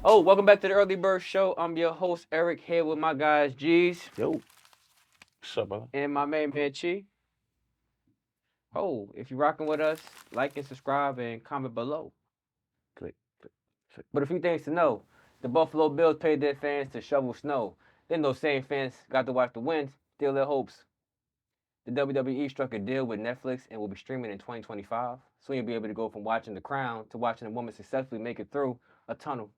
Oh, welcome back to the Early Bird Show. I'm your host, Eric, here with my guys, G's, Yo, what's up, brother? and my main man, Chi. Oh, if you're rocking with us, like and subscribe and comment below. Click, click, click. But a few things to know. The Buffalo Bills paid their fans to shovel snow. Then those same fans got to watch the wins, steal their hopes. The WWE struck a deal with Netflix and will be streaming in 2025. So you'll be able to go from watching The Crown to watching a woman successfully make it through a tunnel.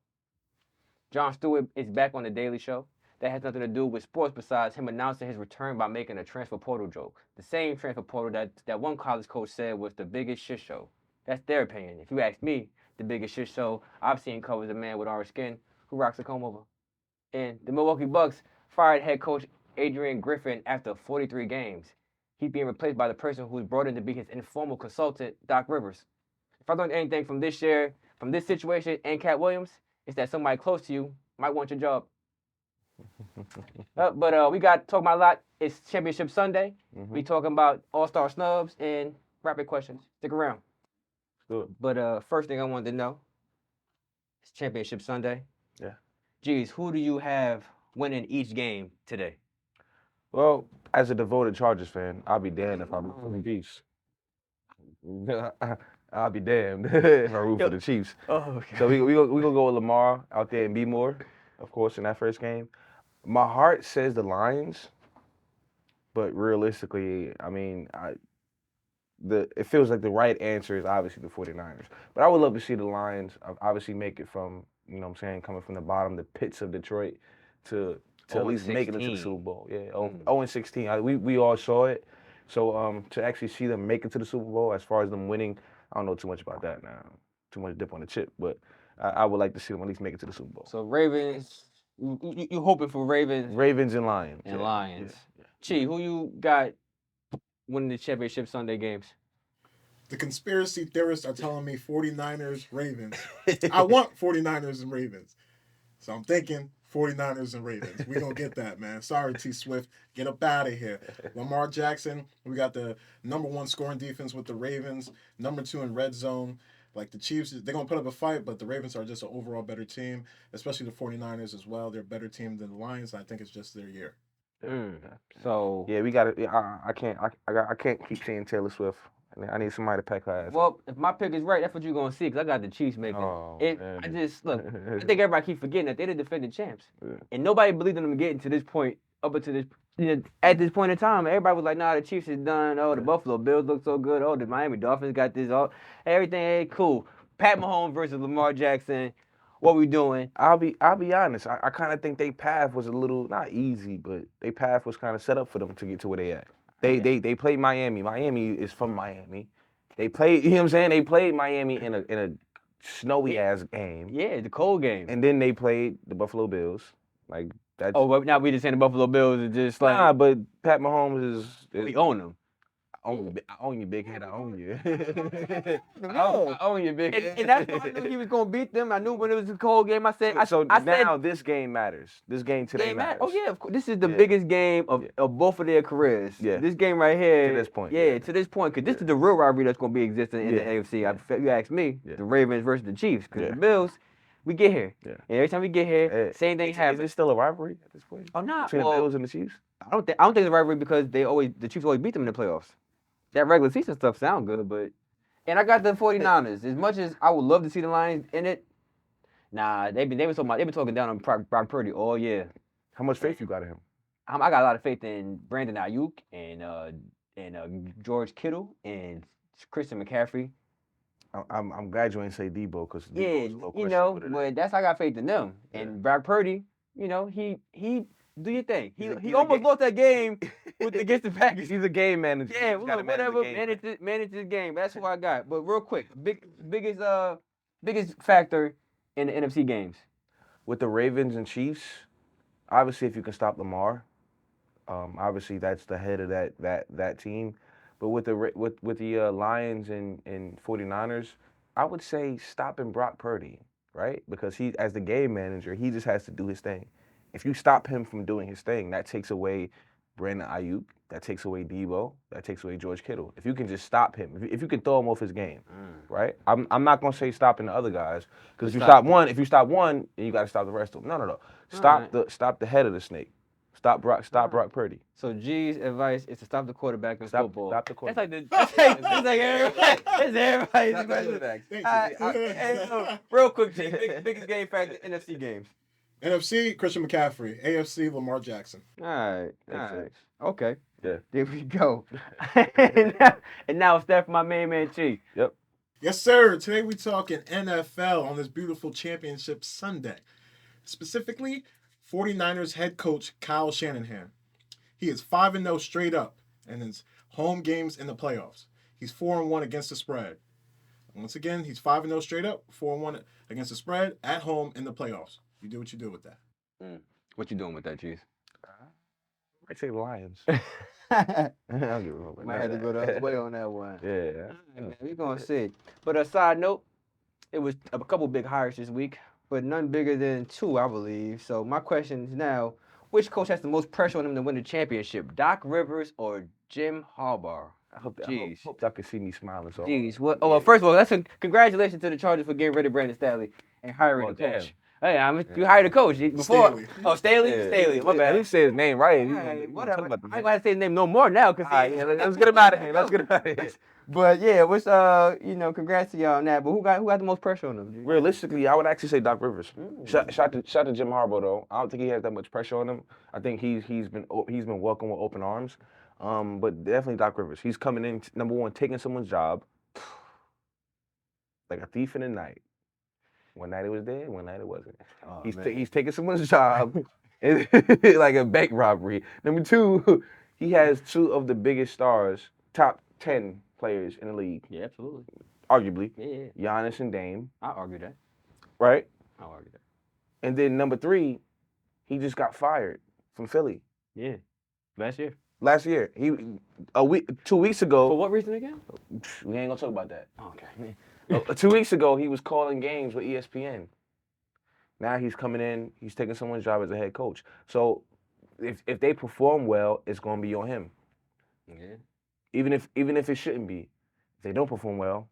Jon Stewart is back on The Daily Show. That has nothing to do with sports besides him announcing his return by making a transfer portal joke. The same transfer portal that one college coach said was the biggest shit show. That's their opinion. If you ask me, the biggest shit show I've seen covers a man with orange skin who rocks a comb over. And the Milwaukee Bucks fired head coach Adrian Griffin after 43 games. He's being replaced by the person who was brought in to be his informal consultant, Doc Rivers. If I learned anything from this year, from this situation, and Cat Williams, it's that somebody close to you might want your job. But we got talking about a lot. It's Championship Sunday. We talking about All-Star snubs and rapid questions. Stick around. Good. But first thing I wanted to know, it's Championship Sunday. Yeah. Geez, who do you have winning each game today? Well, as a devoted Chargers fan, I'll be damned if I root for the Chiefs. I'll be damned if I root for the Chiefs. Oh, okay. So we gonna go with Lamar out there and be more, of course, in that first game. My heart says the Lions, but realistically, I mean, it feels like the right answer is obviously the 49ers. But I would love to see the Lions obviously make it from, you know what I'm saying, coming from the bottom, the pits of Detroit, to at least make it into the 0-16. Super Bowl. Yeah, 0-16. We all saw it. So to actually see them make it to the Super Bowl, as far as them winning, I don't know too much about that now. Too much dip on the chip, but I would like to see them at least make it to the Super Bowl. So Ravens, you hoping for Ravens Ravens and Lions. and yeah, Lions. yeah. Chi, who you got winning the championship Sunday games? The conspiracy theorists are telling me 49ers, Ravens. I want 49ers and Ravens. So I'm thinking 49ers and Ravens. We're going to get that, man. Sorry, T Swift. Get up out of here. Lamar Jackson, we got the number one scoring defense with the Ravens, number two in red zone. Like the Chiefs, they're going to put up a fight, but the Ravens are just an overall better team, especially the 49ers as well. They're a better team than the Lions. I think it's just their year. So Yeah, we got it. I can't. I can't keep seeing Taylor Swift. I need somebody to pack her ass. well, if my pick is right, that's what you're gonna see. Cause I got the Chiefs making it. Man. I just look. I think everybody keeps forgetting that they're the defending champs, Yeah. and nobody believed in them getting to this point. Up until this, at this point in time, everybody was like, "Nah, the Chiefs is done. Oh, the Buffalo Bills look so good. Oh, the Miami Dolphins got this. Oh, everything ain't cool." Pat Mahomes versus Lamar Jackson. What we doing? I'll be honest. I kind of think their path was a little not easy, but their path was kind of set up for them to get to where they at. They played Miami. Miami is from Miami. They played. You know what I'm saying? They played Miami in a snowy ass game. Yeah, the cold game. And then they played the Buffalo Bills. Like that's. Oh, but now we just saying the Buffalo Bills is just like Nah, but Pat Mahomes is we own them. I own you, big head. I own you. I own you, big. And that's why I knew he was gonna beat them. I knew when it was a cold game. I said, So I now said, this game matters. This game today matters. Oh yeah, of course. This is the biggest game of both of their careers. Yeah. This game right here. To this point, Yeah, yeah. to this point, because this is the real rivalry that's gonna be existing in the AFC. You ask me, Yeah. the Ravens versus the Chiefs, because Yeah. the Bills, we get here. Yeah. And every time we get here, same thing Is happens. it still a rivalry at this point? Oh no, Between the Bills and the Chiefs? I don't think it's a rivalry because the Chiefs always beat them in the playoffs. That regular season stuff sound good, but and I got the 49ers. As much as I would love to see the Lions in it, nah, they've been talking down on Brock Purdy all year. How much faith you got in him? I got a lot of faith in Brandon Ayuk and George Kittle and Christian McCaffrey. I'm glad you ain't say Debo because Yeah, but that's how I got faith in them. And Brock Purdy, he do your thing. He almost lost that game against the Packers. He's a game manager. Yeah, He's gotta manage the whatever. game. Manage this game. That's who I got. But real quick, biggest factor in the NFC games. With the Ravens and Chiefs, obviously if you can stop Lamar, obviously that's the head of that team. But with the Lions and 49ers, I would say stopping Brock Purdy, right? Because he, as the game manager, he just has to do his thing. If you stop him from doing his thing, that takes away Brandon Ayuk. that takes away Debo, that takes away George Kittle. If you can just stop him, if you can throw him off his game, right? I'm not gonna say stopping the other guys because if you stop one, then you got to stop the rest of them. No. Stop the head of the snake. Stop Brock Purdy. So G's advice is to stop the quarterback in football. Stop the quarterback. That's like everybody. It's everybody's Stop the advice. quarterback. Hey, real quick, G, biggest game factor NFC games. NFC, Christian McCaffrey. AFC, Lamar Jackson. All right. Okay. Yeah. There we go. and now it's that for my main man, G. Yep. Yes, sir. Today we talking NFL on this beautiful championship Sunday. Specifically, 49ers head coach Kyle Shanahan. He is 5-0 straight up in his home games in the playoffs. He's 4-1 against the spread. Once again, he's 5-0 straight up, 4-1 against the spread at home in the playoffs. You do what you do with that. What you doing with that, G's? I say Lions. I don't give a fuck. might have to go the other way on that one. Yeah. Man, we're going to see. But a side note, it was a couple big hires this week, but none bigger than 2, I believe. So my question is now, which coach has the most pressure on him to win the championship, Doc Rivers or Jim Harbaugh? I hope Jeez. y'all can see me smiling. So. Jeez, what? Oh, well, first of all, congratulations to the Chargers for getting rid of Brandon Staley and hiring a coach. Damn. Hey, you hired a coach before. Staley. Oh, Staley? Yeah. Staley, my At bad. least say his name right. Whatever. I ain't gonna say his name no more now, cause Let's get him out of here. Let's get him out of here. But yeah, what's congrats to y'all on that. But who got the most pressure on him? G? Realistically, I would actually say Doc Rivers. Shout to Jim Harbaugh though. I don't think he has that much pressure on him. I think he's been welcomed with open arms. But definitely Doc Rivers. He's coming in number one, taking someone's job like a thief in the night. One night it was there, one night it wasn't. Oh, He's taking someone's job like a bank robbery. Number 2, he has 2 of the biggest stars, top 10 players in the league. Yeah, absolutely. Arguably. Yeah. Giannis and Dame. I argue that. Right? I'll argue that. And then number 3, he just got fired from Philly. Yeah. Last year. 2 weeks ago. For what reason again? We ain't gonna talk about that. Okay. 2 weeks ago, he was calling games with ESPN. Now he's coming in, he's taking someone's job as a head coach. So if they perform well, it's gonna be on him. Yeah. Even if it shouldn't be. If they don't perform well,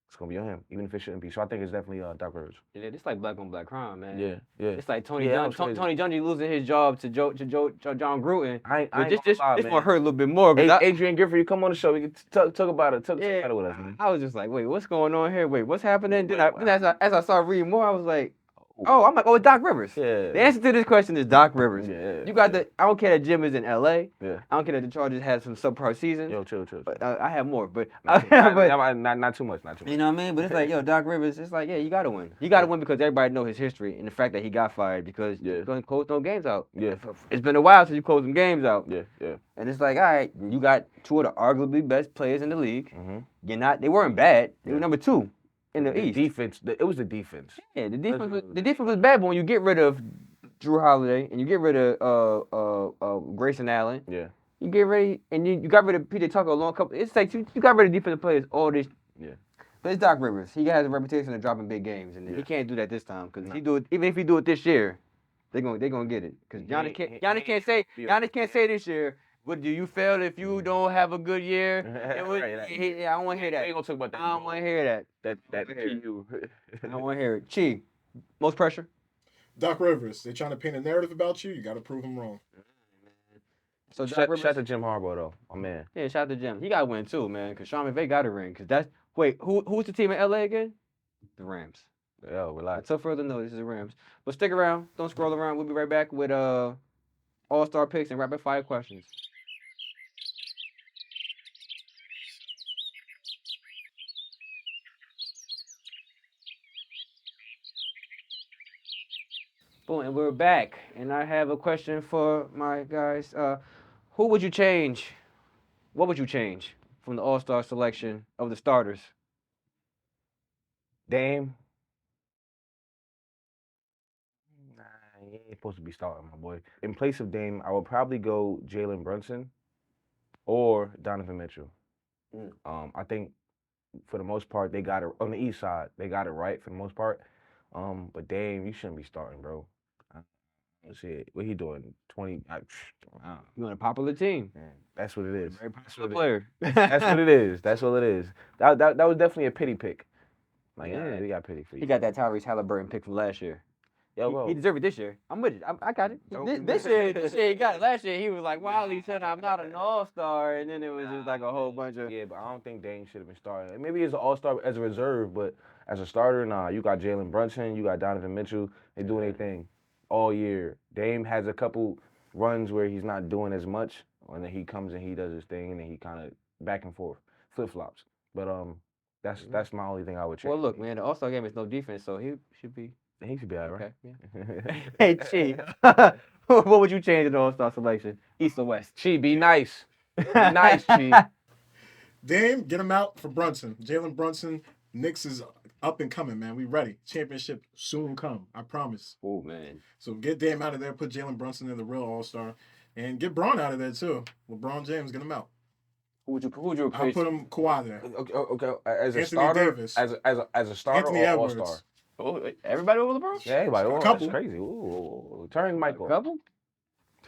it's gonna be on him. Even if it shouldn't be. So I think it's definitely Doc Rivers. Yeah, it's like black on black crime, man. Yeah. It's like Tony Yeah, that was Tony Dungy losing his job to John Gruden. I But ain't this gonna lie, one man. hurt a little bit more. Adrian Gifford, you come on the show. We can talk about it. Talk about it with us, man. I was just like, wait, what's going on here? Wait, what's happening? Then as I started reading more, I was like, it's Doc Rivers. Yeah. The answer to this question is Doc Rivers. Yeah. You got I don't care that Jim is in LA. Yeah. I don't care that the Chargers had some subpar seasons. Yo, chill. But I have more. But Not too much. you know what I mean? But it's like, Doc Rivers, it's like, you got to win. You got to win because everybody know his history and the fact that he got fired because you're going to close no games out. Yeah. It's been a while since you closed some games out. Yeah. And it's like, all right, you got 2 of the arguably best players in the league. Mm-hmm. They weren't bad. They were number 2 in the East. Defense. It was the defense. Yeah, the defense was bad, but when you get rid of Drew Holiday and you get rid of Grayson Allen, Yeah. you get rid and you got rid of PJ Tucker a long couple. It's like you got rid of defensive players all this. Yeah. But it's Doc Rivers. He has a reputation of dropping big games, and he can't do that this time because even if he do it this year, they're gonna get it. Because Giannis can't say this year. What do you fail if you don't have a good year? I don't want to hear that. I ain't gonna talk about that. I don't want to hear that. That PU. I don't want to hear it. Chi, most pressure? Doc Rivers. They're trying to paint a narrative about you. You got to prove them wrong. So Shout out to Jim Harbaugh though, my man. Yeah, shout out to Jim. He got to win too, man. Because Sean McVay got a ring. Who's the team in LA again? The Rams. Yo, relax. Until further notice, it's the Rams. But stick around. Don't scroll around. We'll be right back with all-star picks and rapid fire questions. Boom, and we're back. And I have a question for my guys. Who would you change? What would you change from the all-star selection of the starters? Dame. Nah, he ain't supposed to be starting, my boy. In place of Dame, I would probably go Jalen Brunson or Donovan Mitchell. I think for the most part, they got it on the east side. They got it right for the most part. But Dame, you shouldn't be starting, bro. Shit, what he doing? 20. Wow. You on a popular team. Man, that's what it is. Very That's popular what player. That's what it is. That's what it is. That was definitely a pity pick. Like, Yeah. we got pity for you. He got that Tyrese Halliburton pick from last year. Yo, He bro. deserved it this year. I'm with it. I got it. Don't- This year he got it. Last year he was like, "Wow, he said I'm not an all-star," and then it was just like a whole bunch of. Yeah, but I don't think Dame should have been starting. Maybe as an all-star as a reserve, but as a starter, nah. You got Jalen Brunson, you got Donovan Mitchell. They doing their thing all year. Dame has a couple runs where he's not doing as much, and then he comes and he does his thing, and then he kind of back and forth, flip-flops. But that's my only thing I would change. Well, look, man, the All-Star game is no defense, so he should be He should be all right. okay. Yeah. Hey, Chi, what would you change in the All-Star selection? East or West? Chi, be nice. Be nice, Chi. Dame, get him out for Brunson. Jalen Brunson, Knicks is up and coming, man. We ready. Championship soon come. I promise. Oh man. So get Dame out of there. Put Jalen Brunson in the real All-Star, and get Braun out of there too. LeBron James, get him out. Who would you I'll replace? put him Kawhi there. Okay. As a Anthony starter, Davis. as a starter Anthony or Edwards. all-star. Oh, everybody over LeBron? Yeah, everybody. Oh, couple. that's crazy. Ooh, turn Michael. Couple?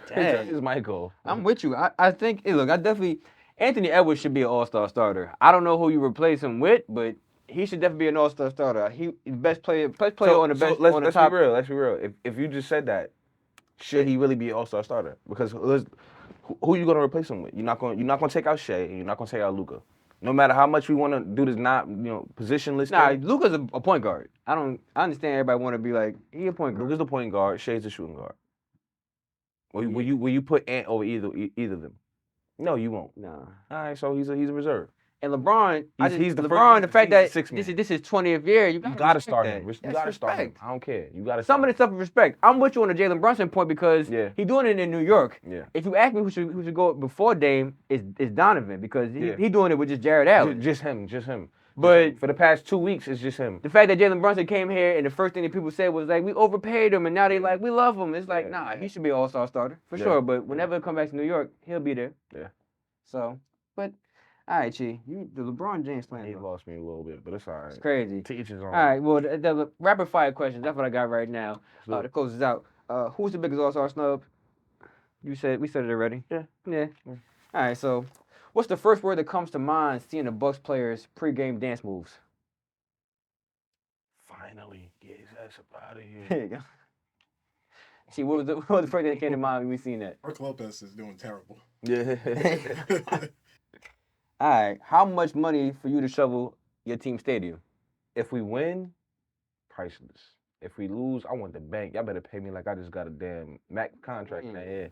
Turn his Michael. I'm with you. I think. Hey, look, I definitely. Anthony Edwards should be an All-Star starter. I don't know who you replace him with, but he should definitely be an All-Star starter. He's best player on the bench. Let's on the top. be real. Let's be real. If you just said that, should he really be an all-star starter? Because who are you gonna replace him with? You're not gonna take out Shea, and you're not gonna take out Luka. No matter how much we want to do this, not positionless. Nah, thing. Luka's a point guard. I understand everybody want to be like he a point guard. Luka's the point guard. Shea's the shooting guard. Will you put Ant over either of them? No, you won't. Nah. All right, so he's a reserve. And LeBron, He's the LeBron. first- The fact he's the that sixth man. this is 20th year, you You gotta gotta start respect him. that. You That's gotta start him. respect. I don't care. You gotta. Some of start the stuff is respect. I'm with you on the Jalen Brunson point because Yeah. he doing it in New York. him. Yeah. If you ask me who should go before Dame, is Donovan because Yeah. he doing it with just Jared Allen. Just him. But for the past 2 weeks, it's just him. the fact that Jalen Brunson came here and the first thing that people said was like, we overpaid him, and now they like, we love him. It's like, Yeah. nah, he should be an all-star starter for Yeah. sure. But whenever it come back to New York, he'll be there. Yeah. So, but all right, Chi, the LeBron James plan. He though. lost me a little bit, but it's all right. It's crazy. To each his own. All right, well, the rapid fire questions. That's what I got right now. Let's do To close this out, who's the biggest all-star snub? We said it already. Yeah. Yeah. All right. So, what's the first word that comes to mind seeing the Bucks players pregame dance moves? Finally, get his ass up out of here. There you go. See, what was the first thing that came to mind when we seen that? Mark Lopez is doing terrible. Yeah. All right. How much money for you to shovel your team stadium? If we win, priceless. If we lose, I want the bank. Y'all better pay me like I just got a damn Mac contract. Yeah.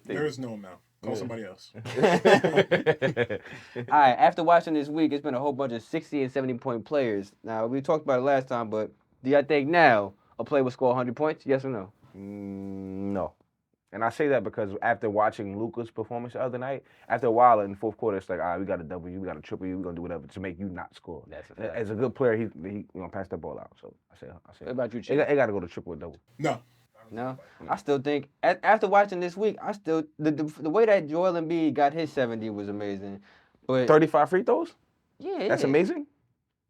There is no amount. Call somebody else. All right. After watching this week, it's been a whole bunch of 60 and 70-point players. Now, we talked about it last time, but do y'all think now a player will score 100 points? Yes or no? No. And I say that because after watching Luka's performance the other night, after a while in the fourth quarter, it's like, all right, we got a W, we got a triple, we're gonna do whatever to make you not score. That's a fact. As a good player, he pass that ball out. So I say, What about you, it, Chief? it got to go to triple or double. No. No, I still think after watching this week, I still the way that Joel Embiid got his 70 was amazing. But 35 free throws? yeah, That's amazing.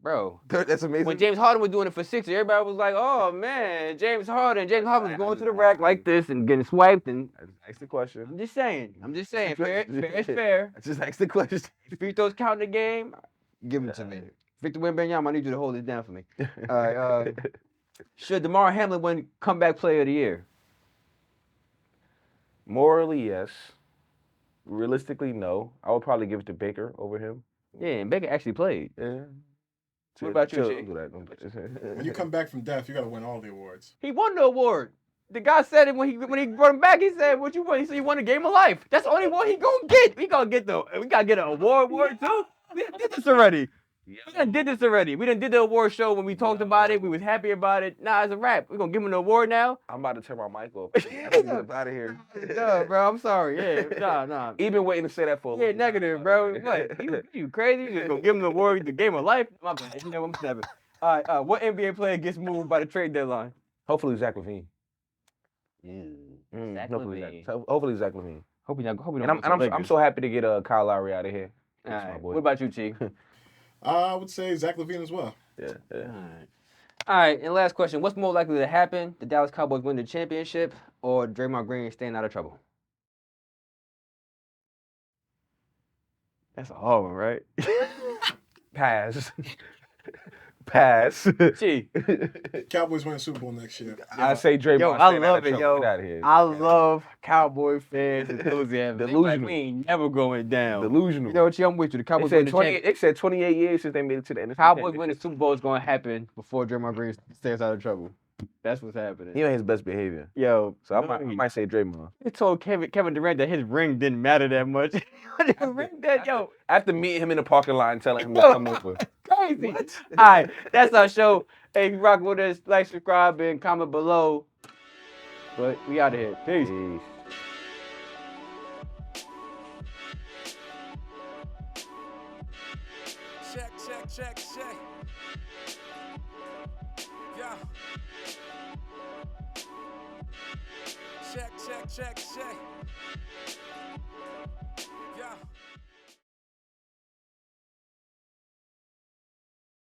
bro. That's amazing. When James Harden was doing it for 60, everybody was like, "Oh man, James Harden was going to the rack like this and getting swiped." And I just asked the question. I'm just saying, fair is fair. I just asked the question. If free throws count in the game, give them to me. Victor Wembanyama, I need you to hold this down for me. All right. Should DeMar Hamlin win Comeback Player of the Year? Morally, yes. Realistically, no. I would probably give it to Baker over him. Yeah, and Baker actually played. Yeah. What about you, Chill, Chief? don't do that. Don't do that. When you come back from death, you got to win all the awards. He won the award. The guy said it when he brought him back. He said, "What you won?" He said, "You won a game of life." That's the only one he gonna get. We gotta get an award too. We done did this already. We done did the award show when we talked about it. We was happy about it. Nah, it's a wrap. We gonna give him the award now. I'm about to turn my mic off. Get out of here. Nah, bro. I'm sorry. Yeah, nah. He been waiting to say that for a Yeah, long negative, time. bro. What? You crazy? You just gonna give him the award, the game of life? My bad. You know I'm snapping. All right. What NBA player gets moved by the trade deadline? Hopefully Zach LaVine. Zach Hopefully LaVine. Hopefully Zach LaVine. Hope you don't. And I'm so happy to get Kyle Lowry out of here. All That's my right. boy. What about you, Chief? I would say Zach LaVine as well. Yeah. All right, and last question. What's more likely to happen? The Dallas Cowboys win the championship or Draymond Green staying out of trouble? That's a hard one, right? Pass. Pass. Gee, Cowboys win the Super Bowl next year. I say Draymond. Yo, I staying out love of it, trouble. yo. Get out of here. I love Cowboy fans enthusiasm. They like, Delusional. we ain't never going down. Delusional. you know what? I'm with you. The It Cowboys said win the 20. championship. It said 28 years since they made it to the NFC. Cowboys win the Super Bowl is going to happen before Draymond Green stays out of trouble. That's what's happening. He on his best behavior. Yo, So I might say Draymond. He told Kevin Durant that his ring didn't matter that much. Ring that, yo, After meeting him in the parking lot and telling him to come over. crazy. All right, that's our show. Hey, if you rock with us, like, subscribe, and comment below. But we out of here. Peace. Peace. Check. Yeah. Check.